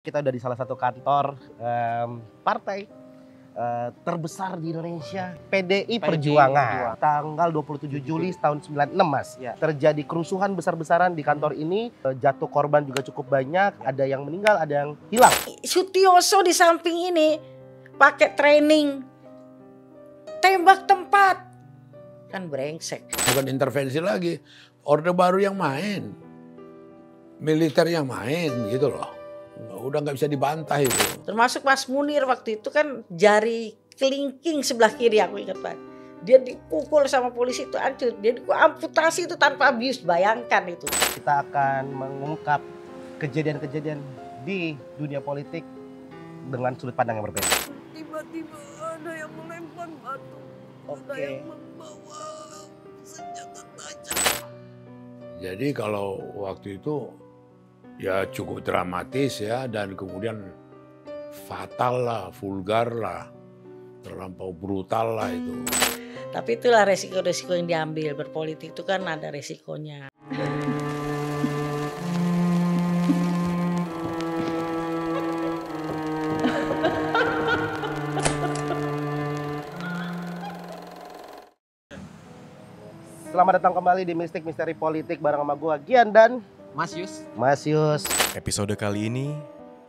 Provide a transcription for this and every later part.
Kita udah di salah satu kantor partai terbesar di Indonesia, PDI Perjuangan. Tanggal 27 Juli tahun 96, Mas. Ya. Terjadi kerusuhan besar-besaran di kantor ini, jatuh korban juga cukup banyak, ada yang meninggal, ada yang hilang. Sutioso di samping ini pakai training tembak tempat, kan brengsek. Bukan intervensi lagi, Orde Baru yang main, militer yang main gitu loh. Udah nggak bisa dibantah itu. Termasuk Mas Munir waktu itu kan jari kelingking sebelah kiri, aku ingat banget. Dia dipukul sama polisi itu hancur. Dia amputasi itu tanpa abuse, bayangkan itu. Kita akan mengungkap kejadian-kejadian di dunia politik dengan sudut pandang yang berbeda. Tiba-tiba ada yang melempar batu, ada yang membawa senjata tajam. Jadi kalau waktu itu ya cukup dramatis ya, dan kemudian fatal lah, vulgar lah, terlampau brutal lah itu. Tapi itulah resiko-resiko yang diambil, berpolitik itu kan ada resikonya. Selamat datang kembali di Mistik Misteri Politik bareng sama gua Gian dan Mas Yus. Episode kali ini,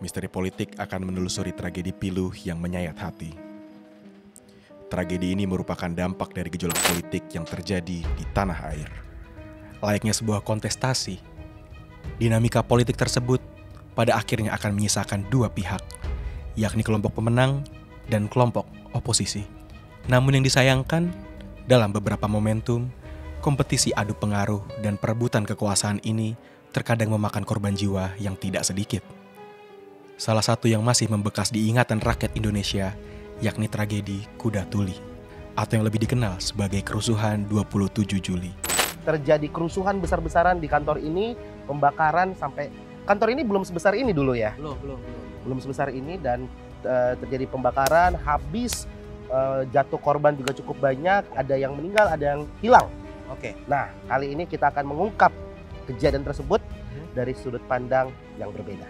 Misteri Politik akan menelusuri tragedi pilu yang menyayat hati. Tragedi ini merupakan dampak dari gejolak politik yang terjadi di tanah air. Layaknya sebuah kontestasi, dinamika politik tersebut pada akhirnya akan menyisakan dua pihak, yakni kelompok pemenang dan kelompok oposisi. Namun yang disayangkan, dalam beberapa momentum, kompetisi adu pengaruh dan perebutan kekuasaan ini terkadang memakan korban jiwa yang tidak sedikit. Salah satu yang masih membekas di ingatan rakyat Indonesia, yakni tragedi Kuda Tuli, atau yang lebih dikenal sebagai kerusuhan 27 Juli. Terjadi kerusuhan besar-besaran di kantor ini, pembakaran sampai kantor ini belum sebesar ini dulu ya. Belum sebesar ini, dan terjadi pembakaran, habis jatuh korban juga cukup banyak, ada yang meninggal, ada yang hilang. Oke. Nah, kali ini kita akan mengungkap kejadian tersebut dari sudut pandang yang berbeda.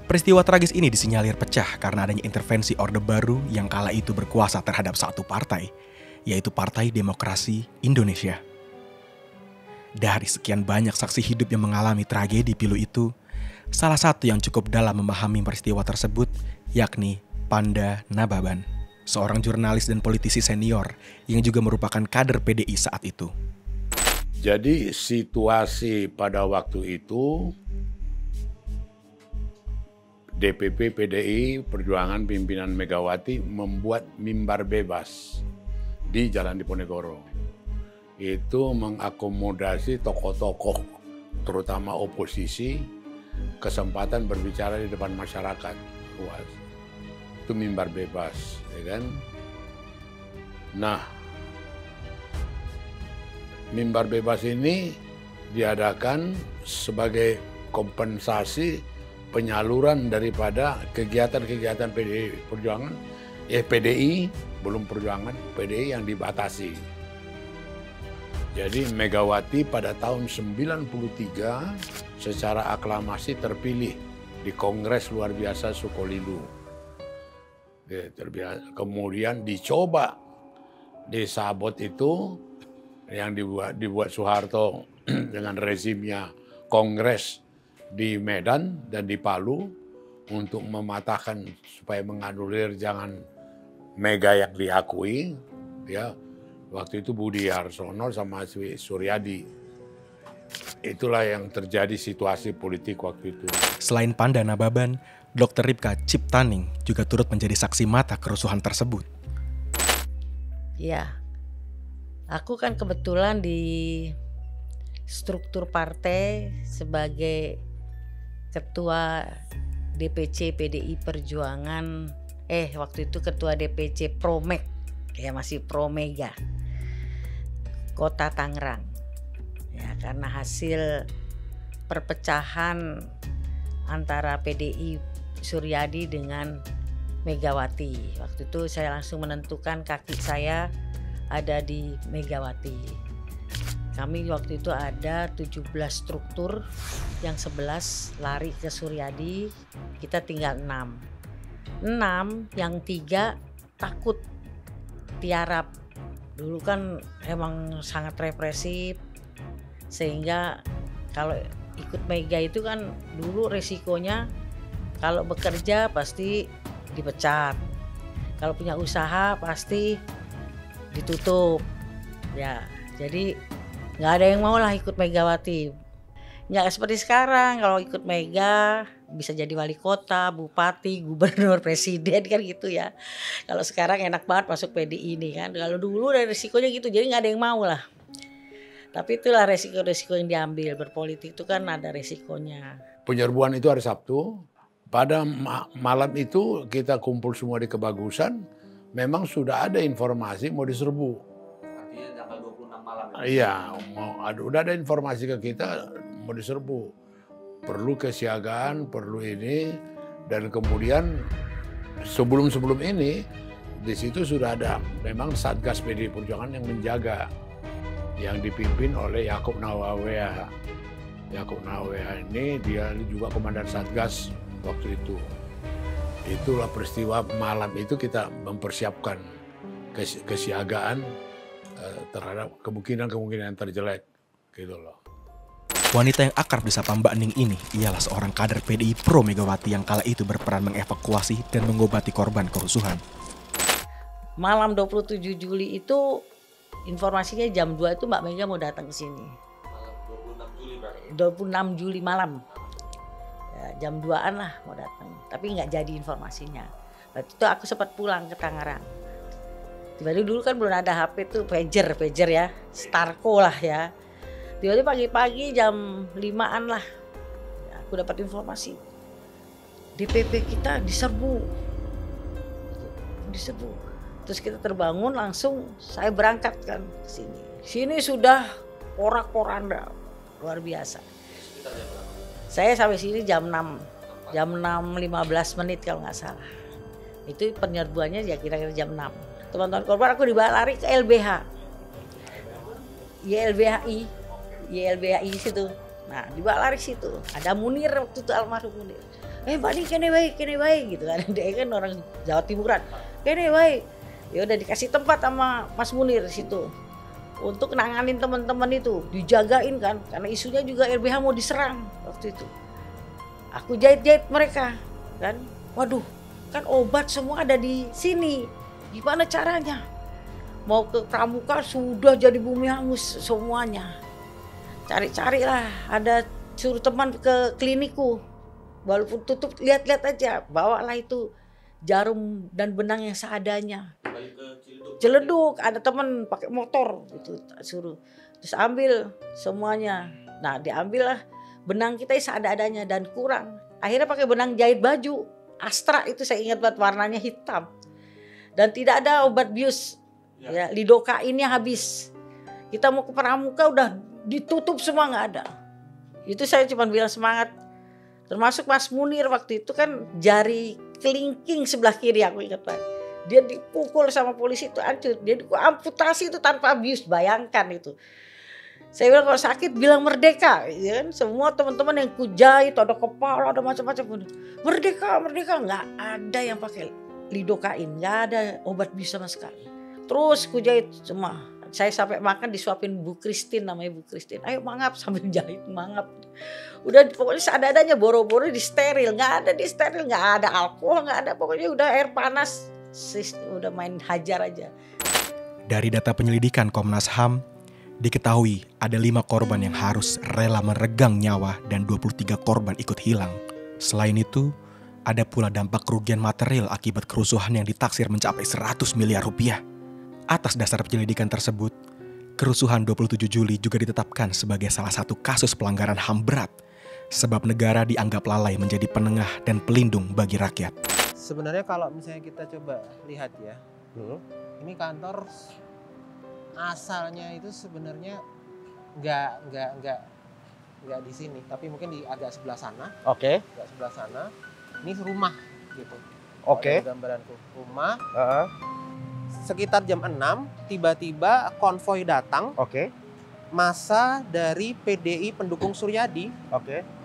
Peristiwa tragis ini disinyalir pecah karena adanya intervensi Orde Baru yang kala itu berkuasa terhadap satu partai, yaitu Partai Demokrasi Indonesia. Dari sekian banyak saksi hidup yang mengalami tragedi pilu itu, salah satu yang cukup dalam memahami peristiwa tersebut yakni Panda Nababan, seorang jurnalis dan politisi senior yang juga merupakan kader PDI saat itu. Jadi situasi pada waktu itu, DPP PDI Perjuangan pimpinan Megawati membuat mimbar bebas di Jalan Diponegoro. Itu mengakomodasi tokoh-tokoh, terutama oposisi, kesempatan berbicara di depan masyarakat luas. Itu mimbar bebas, ya kan? Nah, mimbar bebas ini diadakan sebagai kompensasi penyaluran daripada kegiatan-kegiatan PDI Perjuangan, PDI, belum Perjuangan, PDI yang dibatasi. Jadi Megawati pada tahun 93 secara aklamasi terpilih di Kongres Luar Biasa Sukolilo. Kemudian dicoba disabot itu, yang dibuat Soeharto dengan rezimnya Kongres di Medan dan di Palu untuk mematahkan supaya menganulir jangan Mega yang diakui, ya. Waktu itu Budi Harsono sama Suryadi. Itulah yang terjadi situasi politik waktu itu. Selain Panda Nababan, Dr. Ripka Ciptaning juga turut menjadi saksi mata kerusuhan tersebut. Ya, aku kan kebetulan di struktur partai sebagai ketua DPC PDI Perjuangan, waktu itu ketua DPC Promek, ya masih Promega, Kota Tangerang. Ya, karena hasil perpecahan antara PDI Suryadi dengan Megawati. Waktu itu saya langsung menentukan kaki saya ada di Megawati. Kami waktu itu ada 17 struktur, yang 11 lari ke Suryadi, kita tinggal 6. 6, yang 3 takut tiarap. Dulu kan emang sangat represif, sehingga kalau ikut Mega itu kan dulu resikonya kalau bekerja pasti dipecat, kalau punya usaha pasti ditutup. Ya, jadi nggak ada yang mau lah ikut Megawati. Nggak seperti sekarang, kalau ikut Mega bisa jadi wali kota, bupati, gubernur, presiden kan gitu ya. Kalau sekarang enak banget masuk PDI ini kan. Kalau dulu ada risikonya gitu, jadi nggak ada yang mau lah. Tapi itulah resiko-resiko yang diambil. Berpolitik itu kan ada resikonya. Penyerbuan itu hari Sabtu. Pada malam itu kita kumpul semua di Kebagusan. Memang sudah ada informasi mau diserbu. Artinya tanggal 26 malam. Iya, udah ada informasi ke kita mau diserbu. Perlu kesiagaan, perlu ini, dan kemudian sebelum ini di situ sudah ada memang Satgas PDI Perjuangan yang menjaga, yang dipimpin oleh Yakub Nawawea. Yakub Nawawea ini dia juga komandan Satgas waktu itu. Itulah peristiwa malam itu kita mempersiapkan kesiagaan terhadap kemungkinan terjelek gitu loh. Wanita yang akrab disapa Mbak Ning ini ialah seorang kader PDI pro Megawati yang kala itu berperan mengevakuasi dan mengobati korban kerusuhan. Malam 27 Juli itu informasinya jam 2 itu Mbak Mega mau datang ke sini. Malam 26 Juli berarti. 26 Juli malam. Ya, jam 2-an lah mau datang, tapi nggak jadi informasinya. Waktu itu aku sempat pulang ke Tangerang. Tiba-tiba dulu kan belum ada HP tuh, pager ya, Starco lah ya. Tiba-tiba pagi-pagi jam 5-an lah, ya, aku dapat informasi DPP kita diserbu. Terus kita terbangun langsung, saya berangkat kan ke sini. Sini sudah porak-poranda, luar biasa. Saya sampai sini jam 6.15 menit kalau nggak salah. Itu penyerbuannya ya kira-kira jam 6. Teman-teman korban aku dibawa lari ke LBH. YLBHI situ. Nah, dibawa lari situ. Ada Munir waktu itu, almarhum Munir. Mbak Ning kene wae gitu kan. Dia kan orang Jawa Timuran. Kene wae. Ya udah dikasih tempat sama Mas Munir situ. Untuk nanganin teman-teman itu, dijagain kan karena isunya juga LBH mau diserang waktu itu. Aku jahit-jahit mereka kan. Waduh, kan obat semua ada di sini. Gimana caranya? Mau ke Pramuka sudah jadi bumi hangus semuanya. Cari-carilah, ada suruh teman ke klinikku. Walaupun tutup, lihat-lihat aja. Bawalah itu jarum dan benang yang seadanya. Ciledug, ada teman pakai motor gitu suruh. Terus ambil semuanya. Nah, diambil lah benang kita seada-adanya dan kurang. Akhirnya pakai benang jahit baju. Astra itu saya ingat banget, warnanya hitam. Dan tidak ada obat bius. Ya, lidokainnya habis. Kita mau ke Pramuka udah ditutup semua, nggak ada. Itu saya cuma bilang semangat. Termasuk Mas Munir waktu itu kan jari kelingking sebelah kiri aku ingat banget. Dia dipukul sama polisi itu hancur. Dia amputasi itu tanpa bius, bayangkan itu. Saya bilang kalau sakit bilang merdeka, ya kan? Semua teman-teman yang kujahit, ada kepala, ada macam-macam. Merdeka, nggak ada yang pakai lidokain, nggak ada obat bius sama sekali. Terus kujahit semua. Saya sampai makan disuapin Bu Kristin, namanya Bu Kristin. Ayo mangap, sambil jahit mangap. Udah pokoknya seadanya, boro-boro di steril. Nggak ada di steril, nggak ada alkohol, nggak ada. Pokoknya udah air panas, udah main hajar aja. Dari data penyelidikan Komnas HAM, diketahui ada 5 korban yang harus rela meregang nyawa dan 23 korban ikut hilang. Selain itu, ada pula dampak kerugian material akibat kerusuhan yang ditaksir mencapai 100 miliar rupiah. Atas dasar penyelidikan tersebut, kerusuhan 27 Juli juga ditetapkan sebagai salah satu kasus pelanggaran HAM berat, sebab negara dianggap lalai menjadi penengah dan pelindung bagi rakyat. Sebenarnya kalau misalnya kita coba lihat ya, ini kantor asalnya itu sebenarnya nggak di sini, tapi mungkin di agak sebelah sana. Oke. Agak sebelah sana. Ini rumah gitu. Oke. Gambaranku rumah. Sekitar jam 6 tiba-tiba konvoi datang. Oke. masa dari PDI pendukung Suryadi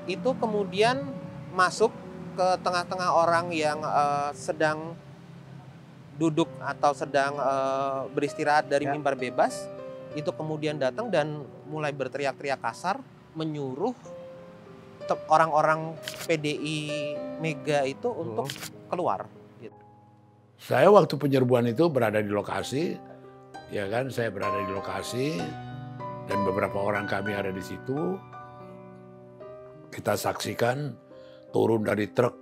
itu kemudian masuk ke tengah-tengah orang yang sedang duduk atau sedang beristirahat dari mimbar bebas, itu kemudian datang dan mulai berteriak-teriak kasar, menyuruh orang-orang PDI Mega itu untuk keluar. Gitu. Saya waktu penyerbuan itu berada di lokasi, ya kan, saya berada di lokasi dan beberapa orang kami ada di situ. Kita saksikan turun dari truk,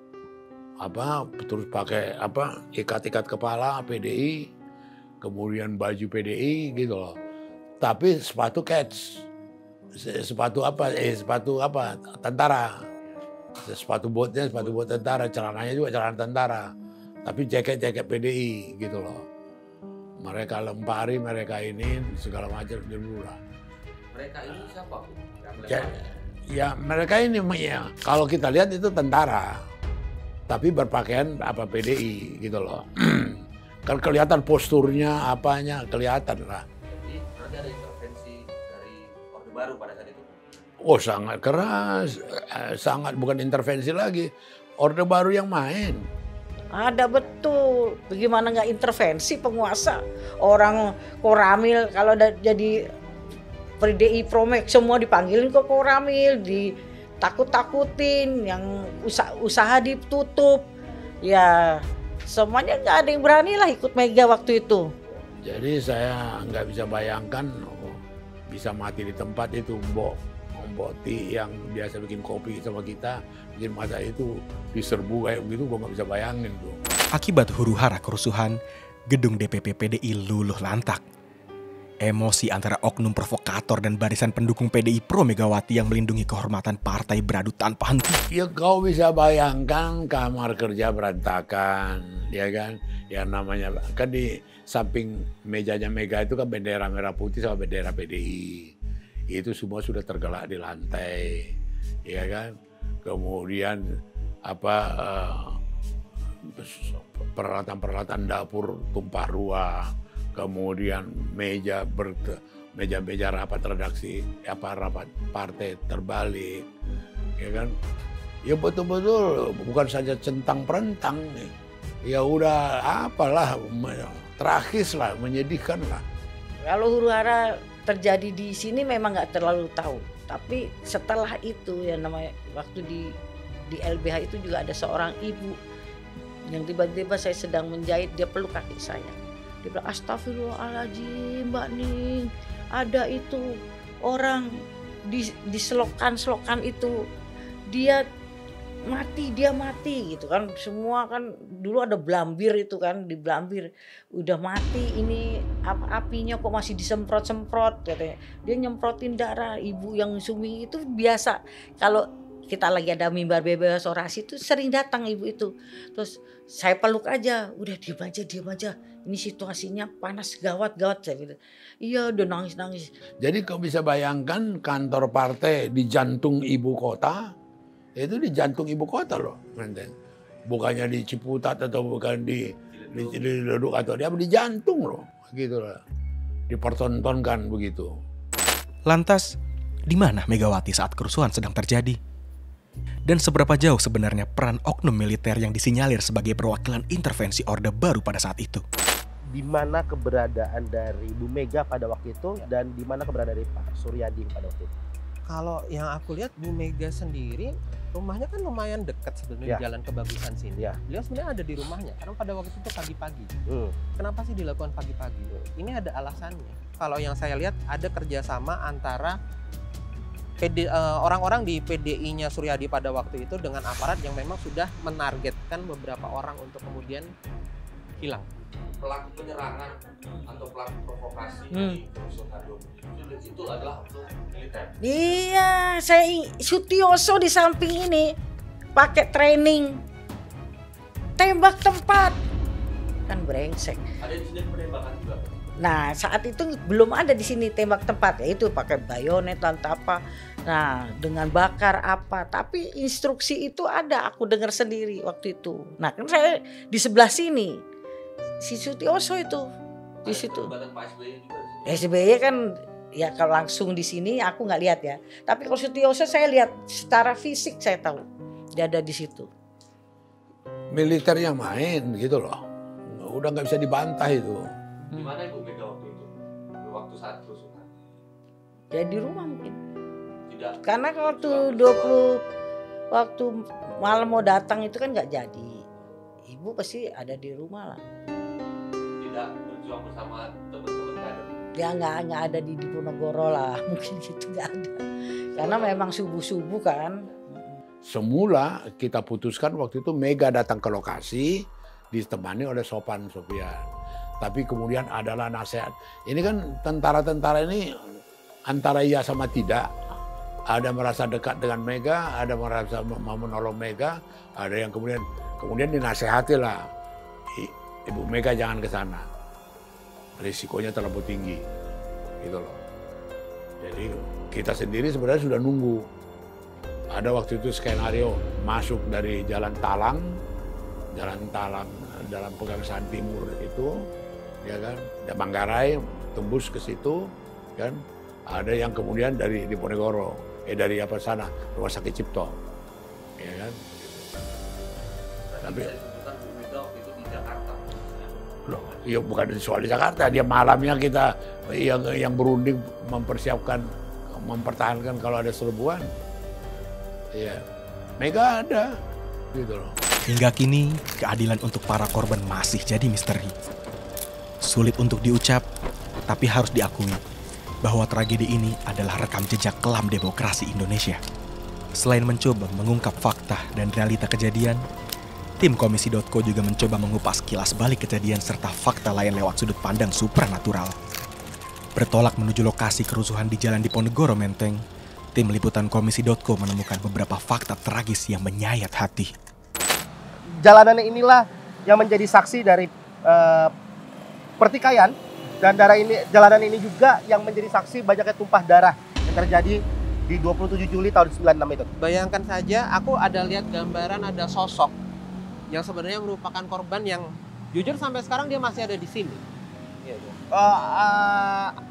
terus pakai ikat-ikat kepala PDI, kemudian baju PDI gitu loh. Tapi sepatu Keds, sepatu tentara, sepatu bot tentara, celananya juga celana tentara, tapi jaket PDI gitu loh. Mereka lempari, mereka ini segala macam dulu lah. Mereka ini siapa? Ya mereka ini ya, kalau kita lihat itu tentara, tapi berpakaian PDI gitu loh. Kan kelihatan posturnya, apanya kelihatan lah. Jadi berarti ada intervensi dari Orde Baru pada saat itu? Oh sangat keras, sangat bukan intervensi lagi, Orde Baru yang main. Ada betul, bagaimana nggak intervensi penguasa. Orang Koramil kalau jadi PDI Promek semua dipanggilin ke Koramil, ditakut-takutin, yang usaha ditutup. Ya semuanya nggak ada yang berani lah ikut Mega waktu itu. Jadi saya nggak bisa bayangkan bisa mati di tempat itu. Mbok Ti yang biasa bikin kopi sama kita, bikin masa itu diserbu kayak begitu, gue nggak bisa bayangin tuh. Akibat huru-hara kerusuhan, gedung DPP PDI luluh lantak. Emosi antara oknum provokator dan barisan pendukung PDI pro Megawati yang melindungi kehormatan partai beradu tanpa henti. Ya kau bisa bayangkan kamar kerja berantakan, ya kan? Yang namanya kan di samping mejanya Mega itu kan bendera merah putih sama bendera PDI. Itu semua sudah tergelak di lantai, ya kan? Kemudian peralatan-peralatan dapur tumpah ruah, kemudian meja rapat redaksi, rapat partai terbalik, ya kan? Ya betul-betul bukan saja centang perentang, ya udah tragis lah, menyedihkan lah. Kalau huru-hara terjadi di sini memang nggak terlalu tahu, tapi setelah itu ya namanya waktu di LBH itu juga ada seorang ibu yang tiba-tiba saya sedang menjahit, dia peluk kaki saya, dia bilang astagfirullahaladzim Mbak Ning, ada itu orang di selokan itu dia mati gitu kan. Semua kan dulu ada blambir itu kan, di blambir udah mati, ini apinya kok masih disemprot-semprot katanya. Dia nyemprotin darah. Ibu yang sumi itu biasa kalau kita lagi ada mimbar bebas orasi itu sering datang ibu itu. Terus saya peluk aja, udah diam aja, ini situasinya panas gawat saya gitu. Iya udah nangis. Jadi kau bisa bayangkan kantor partai di jantung ibu kota. Itu di jantung ibu kota loh, bukannya di Ciputat atau bukan di Leduk atau di jantung loh, gitu lah, dipertontonkan begitu. Lantas, di mana Megawati saat kerusuhan sedang terjadi? Dan seberapa jauh sebenarnya peran oknum militer yang disinyalir sebagai perwakilan intervensi Orde Baru pada saat itu? Di mana keberadaan dari Bu Mega pada waktu itu dan di mana keberadaan dari Pak Suryadi pada waktu itu? Kalau yang aku lihat Bu Mega sendiri rumahnya kan lumayan dekat sebenarnya Jalan Kebagusan sini. Beliau sebenarnya ada di rumahnya karena pada waktu itu pagi-pagi. Kenapa sih dilakukan pagi-pagi? Ini ada alasannya. Kalau yang saya lihat ada kerjasama antara orang-orang di PDI-nya Suryadi pada waktu itu dengan aparat yang memang sudah menargetkan beberapa orang untuk kemudian hilang. Pelaku penyerangan atau pelaku provokasi di kerusuhan itu adalah oknum militer. Iya, saya Sutioso di samping ini pakai training tembak tempat, kan brengsek. Ada di sini penembakan juga. Nah saat itu belum ada di sini tembak tempat, yaitu pakai bayonet atau apa. Nah dengan bakar apa, tapi instruksi itu ada, aku dengar sendiri waktu itu. Nah kan saya di sebelah sini. Si Sutioso itu di situ. Pak SBY juga di sini. SBY kan Ya kalau langsung di sini aku nggak lihat ya. Tapi kalau Sutioso saya lihat secara fisik, saya tahu dia ada di situ. Militernya main gitu loh. Udah nggak bisa dibantah itu. Di mana Ibu Mega waktu itu? Waktu saat kerusuhan? Ya di rumah mungkin. Tidak. Karena waktu waktu malam mau datang itu kan nggak jadi. Ibu pasti ada di rumah lah. Tidak berjuang bersama teman-teman kader. Ya nggak ada di Diponegoro lah, mungkin gitu nggak ada. Karena memang subuh kan. Semula kita putuskan waktu itu Mega datang ke lokasi ditemani oleh Sopan Sopian. Tapi kemudian adalah nasihat. Ini kan tentara-tentara ini antara iya sama tidak. Ada merasa dekat dengan Mega, ada merasa mau menolong Mega, ada yang kemudian dinasehati lah. Ibu Mega jangan ke sana. Risikonya terlalu tinggi. Gitu loh. Jadi kita sendiri sebenarnya sudah nunggu. Ada waktu itu skenario masuk dari Jalan Talang dalam Pegangsaan Timur itu, ya kan, dan Manggarai tembus ke situ, kan. Ada yang kemudian dari Diponegoro, dari apa sana, Rumah Sakit Cipto, ya kan. Tapi itu di Jakarta. loh, ya bukan soal di Jakarta, dia malamnya kita yang berunding mempertahankan kalau ada serbuan. Ya, Mega ada, gitu loh. Hingga kini, keadilan untuk para korban masih jadi misteri. Sulit untuk diucap, tapi harus diakui bahwa tragedi ini adalah rekam jejak kelam demokrasi Indonesia. Selain mencoba mengungkap fakta dan realita kejadian, tim Komisi.co juga mencoba mengupas kilas balik kejadian serta fakta lain lewat sudut pandang supranatural. Bertolak menuju lokasi kerusuhan di Jalan Diponegoro Menteng, tim liputan Komisi.co menemukan beberapa fakta tragis yang menyayat hati. Jalanan inilah yang menjadi saksi dari pertikaian, dan jalanan ini juga yang menjadi saksi banyaknya tumpah darah yang terjadi di 27 Juli tahun 96 itu. Bayangkan saja, aku ada lihat gambaran ada sosok yang sebenarnya merupakan korban yang jujur sampai sekarang dia masih ada di sini.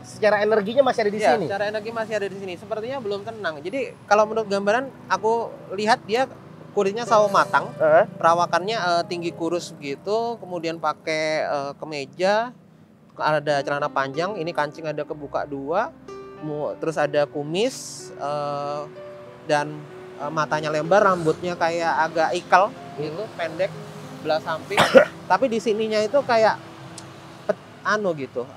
Secara energinya masih ada di sini. Secara energi masih ada di sini. Sepertinya belum tenang. Jadi kalau menurut gambaran aku lihat dia kulitnya sawo matang, perawakannya tinggi kurus gitu, kemudian pakai kemeja, ada celana panjang, ini kancing ada kebuka dua, terus ada kumis dan matanya lebar, rambutnya kayak agak ikal gitu, pendek belah samping. Tapi di sininya itu kayak gitu,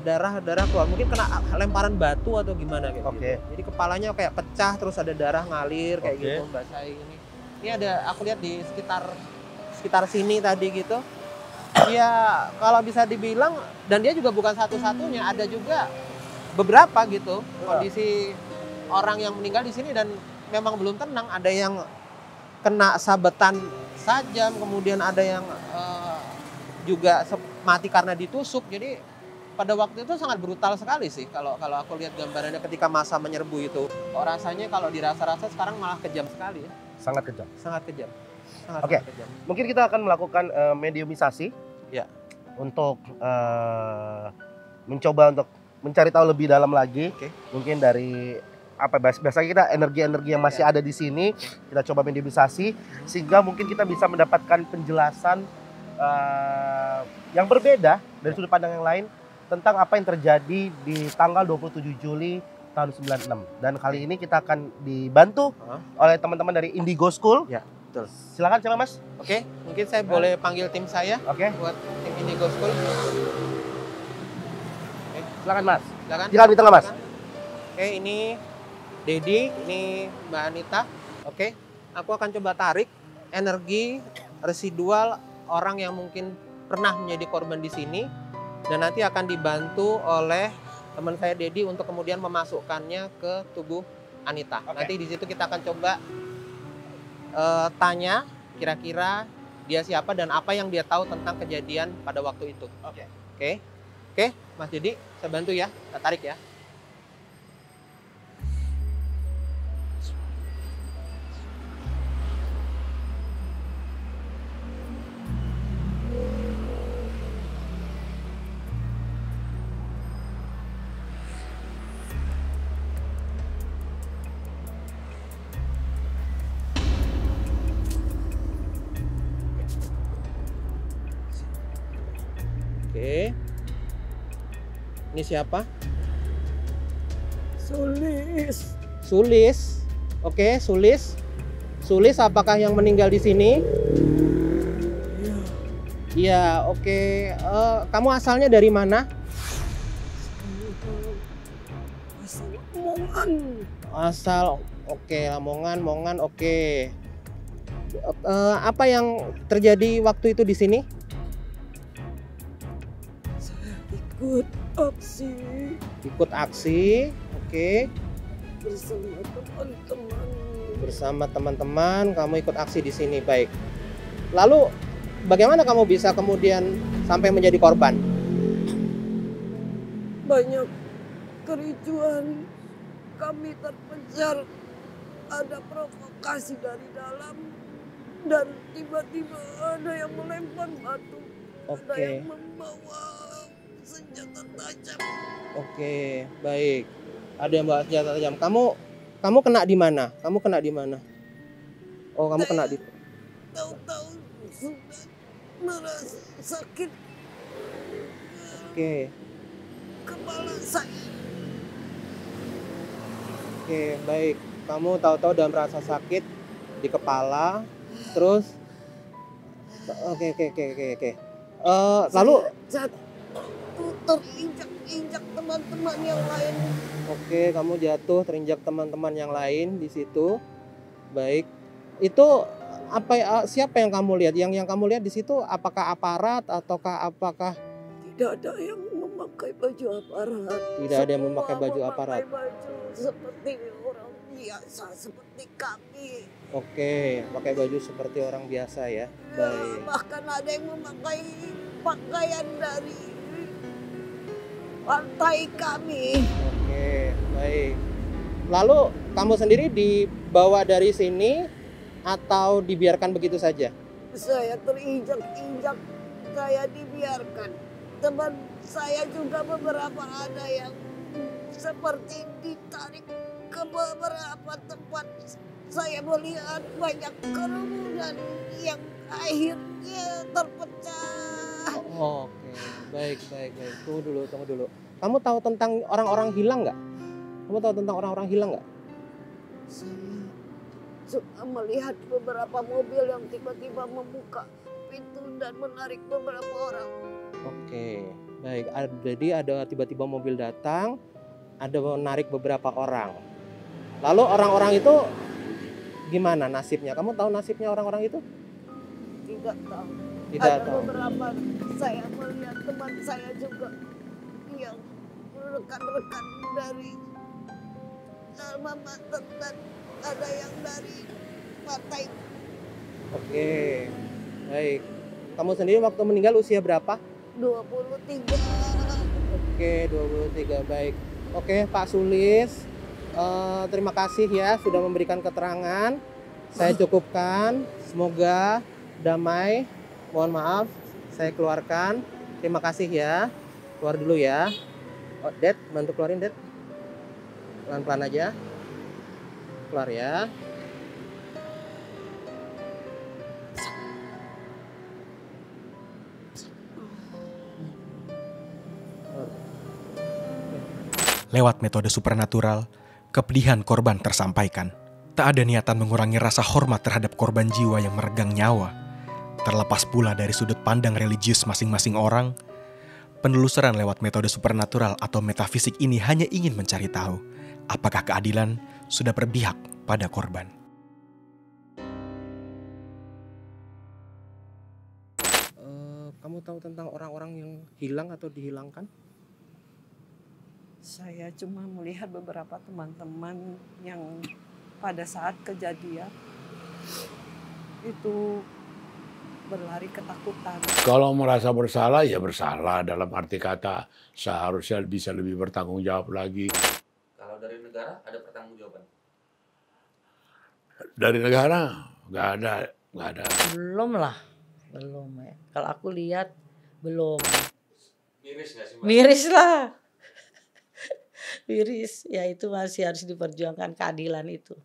darah keluar, mungkin kena lemparan batu atau gimana gitu. Jadi kepalanya kayak pecah, terus ada darah ngalir kayak gitu, basahi ini. Ini ada aku lihat di sekitar sini tadi gitu. Ya kalau bisa dibilang, dan dia juga bukan satu-satunya, ada juga beberapa gitu kondisi orang yang meninggal di sini dan memang belum tenang. Ada yang kena sabetan sajam, kemudian ada yang juga mati karena ditusuk. Jadi pada waktu itu sangat brutal sekali sih kalau aku lihat gambarannya ketika masa menyerbu itu. Rasanya kalau dirasa-rasa sekarang malah kejam sekali ya. Sangat kejam. Sangat kejam. Oke. Mungkin kita akan melakukan mediumisasi ya, untuk mencoba untuk mencari tahu lebih dalam lagi. Mungkin dari biasanya kita energi-energi yang masih ada di sini, kita coba mediumisasi sehingga mungkin kita bisa mendapatkan penjelasan yang berbeda dari sudut pandang yang lain tentang apa yang terjadi di tanggal 27 Juli tahun 96. Dan kali ini kita akan dibantu oleh teman-teman dari Indigo School. Ya, betul. Silakan siapa Mas? Oke, mungkin saya boleh panggil tim saya. Buat tim Indigo School. Silakan Mas. Silakan. Di tengah Mas. Oke, ini Dedi, ini Mbak Anita. Oke, aku akan coba tarik energi residual orang yang mungkin pernah menjadi korban di sini, dan nanti akan dibantu oleh teman saya Dedi untuk kemudian memasukkannya ke tubuh Anita. Nanti di situ kita akan coba tanya kira-kira dia siapa dan apa yang dia tahu tentang kejadian pada waktu itu. Oke, Mas Dedi, saya bantu ya, kita tarik ya. Oke. Ini siapa? Sulis. Sulis. Oke, Sulis. Sulis apakah yang meninggal di sini? Iya. Iya, oke. Kamu asalnya dari mana? Asal Lamongan. Asal, oke, Lamongan, oke. Apa yang terjadi waktu itu di sini? Saya ikut aksi Ikut aksi, oke. bersama teman-teman. Bersama teman-teman, kamu ikut aksi di sini, baik. Lalu, bagaimana kamu bisa kemudian sampai menjadi korban? Banyak kericuan, kami terpencar, ada provokasi dari dalam, dan tiba-tiba ada yang melempar batu, ada Oke. yang membawa senjata tajam. Oke, baik. Ada yang bawa senjata tajam. Kamu kena di mana? Kamu kena di mana? Oh, kamu kena di. Tahu-tahu sudah merasa sakit Oke, kepala saya. oke, baik. Kamu tahu-tahu udah merasa sakit di kepala, terus. Oke. Lalu, Saya jatuh terinjak-injak teman-teman yang lain. oke, kamu jatuh terinjak teman-teman yang lain di situ. Baik. Itu siapa yang kamu lihat? Yang kamu lihat di situ apakah aparat ataukah apakah Tidak ada yang memakai baju aparat. tidak ada yang memakai baju aparat? Memakai baju seperti orang biasa, seperti kami. Oke, pakai baju seperti orang biasa ya. Baik. Bahkan ada yang memakai pakaian dari partai kami. Oke, baik. Lalu kamu sendiri dibawa dari sini atau dibiarkan begitu saja? Saya terinjak-injak, saya dibiarkan. Teman saya juga beberapa ada yang seperti ditarik ke beberapa tempat. Saya melihat banyak kerumunan yang akhirnya terpecah. Oke, baik. Tunggu dulu. Kamu tahu tentang orang-orang hilang nggak? Kamu tahu tentang orang-orang hilang nggak? Saya suka melihat beberapa mobil yang tiba-tiba membuka pintu dan menarik beberapa orang. Oke, baik. Jadi ada tiba-tiba mobil datang, ada menarik beberapa orang. Lalu orang-orang itu gimana nasibnya? Kamu tahu nasibnya orang-orang itu? Tidak tahu. Tidak Ada tahu. beberapa saya melihat teman saya juga yang rekan-rekan dari alma mater dan ada yang dari partai. Oke, baik. Kamu sendiri waktu meninggal usia berapa? 23. Oke, 23, baik. Oke, Pak Sulis, terima kasih ya sudah memberikan keterangan. Saya cukupkan, semoga damai. Mohon maaf, saya keluarkan. Terima kasih ya. Keluar dulu ya. Oh, Dad, bantu keluarin, Dad. Pelan-pelan aja. Keluar ya. Lewat metode supernatural, kepedihan korban tersampaikan. Tak ada niatan mengurangi rasa hormat terhadap korban jiwa yang meregang nyawa. Terlepas pula dari sudut pandang religius masing-masing orang, penelusuran lewat metode supernatural atau metafisik ini hanya ingin mencari tahu apakah keadilan sudah berpihak pada korban. Kamu tahu tentang orang-orang yang hilang atau dihilangkan? Saya cuma melihat beberapa teman-teman yang pada saat kejadian itu berlari ketakutan. Kalau merasa bersalah, ya bersalah dalam arti kata seharusnya bisa lebih bertanggung jawab lagi. Kalau dari negara ada pertanggungjawaban? Dari negara nggak ada. Belum lah, belum ya. Kalau aku lihat belum. Miris nggak sih, Mbak? Miris lah. Miris, ya itu masih harus diperjuangkan keadilan itu.